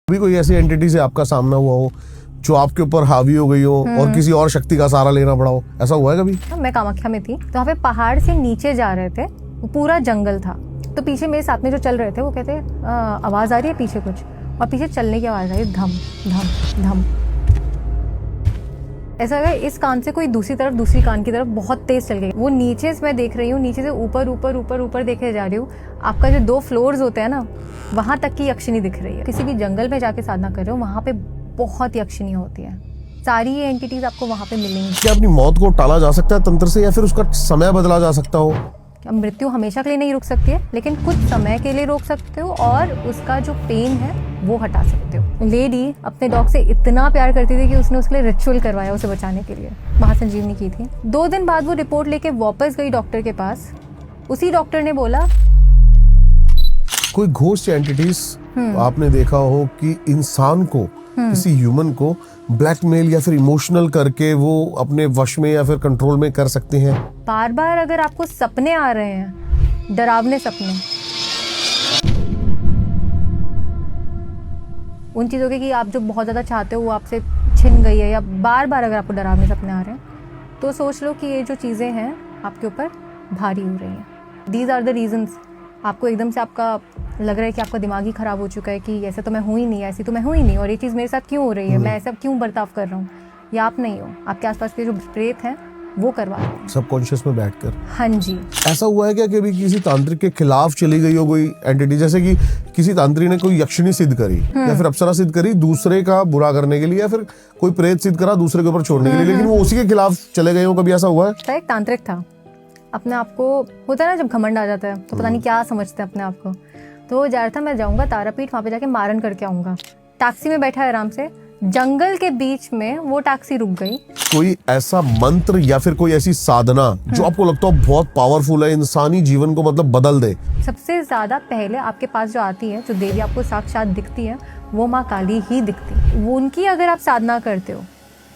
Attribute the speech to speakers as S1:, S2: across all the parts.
S1: अभी कोई ऐसी एंटिटी से आपका सामना हुआ हो जो आपके ऊपर हावी हो गई हो और किसी और शक्ति का सहारा लेना पड़ा हो, ऐसा हुआ है कभी?
S2: मैं कामाख्या में थी तो वहाँ पे पहाड़ से नीचे जा रहे थे, वो पूरा जंगल था। तो पीछे मेरे साथ में जो चल रहे थे वो कहते आवाज आ रही है पीछे कुछ, और पीछे चलने की आवाज आ रही है, धम धम धम। ऐसा लगा इस कान से कोई दूसरी कान की तरफ बहुत तेज चल गई। वो नीचे से मैं देख रही हूँ, नीचे से ऊपर ऊपर ऊपर ऊपर देखे जा रही हूँ। आपका जो 2 फ्लोर्स होते हैं ना, वहां तक की यक्षिणी दिख रही है। किसी भी जंगल में जाके साधना कर रहे हो, वहां पे बहुत यक्षिणियां होती है। सारी ये एंटिटीज आपको वहां पे मिलेंगी।
S1: क्या अपनी मौत को टाला जा सकता है तंत्र से, या फिर उसका समय बदला जा सकता हो?
S2: मृत्यु हमेशा के लिए नहीं रुक सकती है, लेकिन कुछ समय के लिए रोक सकते हो और उसका जो पेन है वो हटा सकते हो। लेडी अपने डॉग से इतना प्यार करती थी कि उसने उसके लिए रिचुअल करवाया उसे बचाने के लिए, महासंजीवनी की थी। 2 दिन बाद वो रिपोर्ट लेके वापस गई डॉक्टर के पास। उसी डॉक्टर ने बोला,
S1: कोई घोस्ट एंटिटीज आपने देखा हो कि इंसान को, किसी ह्यूमन को ब्लैकमेल या फिर इमोशनल करके वो अपने वश में या फिर कंट्रोल में कर सकते हैं?
S2: बार बार अगर आपको सपने आ रहे हैं, डरावने सपने, उन चीज़ों के कि आप जो बहुत ज़्यादा चाहते हो वो आपसे छिन गई है, या बार बार अगर आपको डरावने सपने आ रहे हैं, तो सोच लो कि ये जो चीज़ें हैं आपके ऊपर भारी हो रही हैं। These are the reasons. आपको एकदम से आपका लग रहा है कि आपका दिमाग ही खराब हो चुका है कि ऐसे तो मैं हूँ ही नहीं, ऐसी तो मैं हूँ ही नहीं, और ये चीज़ मेरे साथ क्यों हो रही है, मैं ऐसा क्यों बर्ताव कर रहा हूँ। या आप नहीं हो, आपके आसपास के जो प्रेत हैं वो करवा रहे हैं
S1: सबकॉन्शियस में बैठकर।
S2: हाँ जी।
S1: ऐसा हुआ है क्या कि कभी किसी तांत्रिक के खिलाफ चली गई हो कोई एंटिटी, जैसे कि किसी तांत्रिक ने कोई यक्षिणी सिद्ध करी या फिर अप्सरा सिद्ध करी दूसरे का बुरा करने के लिए, या फिर कोई प्रेत सिद्ध करा दूसरे के ऊपर छोड़ने के लिए, लेकिन वो उसी के खिलाफ चले गए हो, कभी ऐसा हुआ है?
S2: एक तांत्रिक था, अपने आप को होता है ना जब घमंड आ जाता है तो पता नहीं क्या समझते हैं अपने आप को। तो वो जा रहा था, मैं जाऊंगा तारापीठ, वहां पे जाके मारन करके आऊंगा। टैक्सी में बैठा है आराम से, जंगल के बीच में वो टैक्सी रुक गई। कोई
S1: ऐसा मंत्र या फिर कोई ऐसी साधना जो आपको लगता हो बहुत पावरफुल है, इंसानी जीवन को मतलब बदल दे?
S2: सबसे ज्यादा पहले आपके पास जो आती है, जो देवी आपको साक्षात दिखती है, वो माँ काली ही दिखती है। वो उनकी अगर आप साधना करते हो,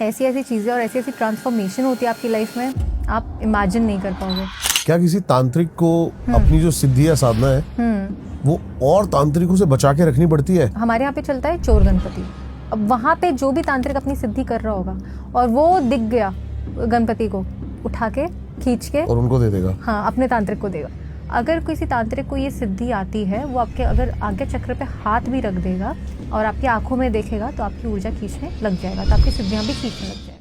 S2: ऐसी ऐसी चीजें और ऐसी ऐसी ट्रांसफॉर्मेशन होती है आपकी लाइफ में, आप इमेजिन नहीं कर पाओगे।
S1: क्या किसी तांत्रिक को अपनी जो सिद्धि या साधना है वो और तांत्रिकों से बचा के रखनी पड़ती है?
S2: हमारे यहाँ पे चलता है चोर गणपति। अब वहाँ पे जो भी तांत्रिक अपनी सिद्धि कर रहा होगा और वो दिख गया, गणपति को उठा के खींच के
S1: और उनको दे देगा।
S2: हाँ, अपने तांत्रिक को देगा। अगर किसी तांत्रिक को ये सिद्धि आती है, वो आपके अगर आज्ञा चक्र पे हाथ भी रख देगा और आपकी आंखों में देखेगा तो आपकी ऊर्जा खींचने लग जाएगा, तो आपकी सिद्धियां भी खींचने लग जाएगी।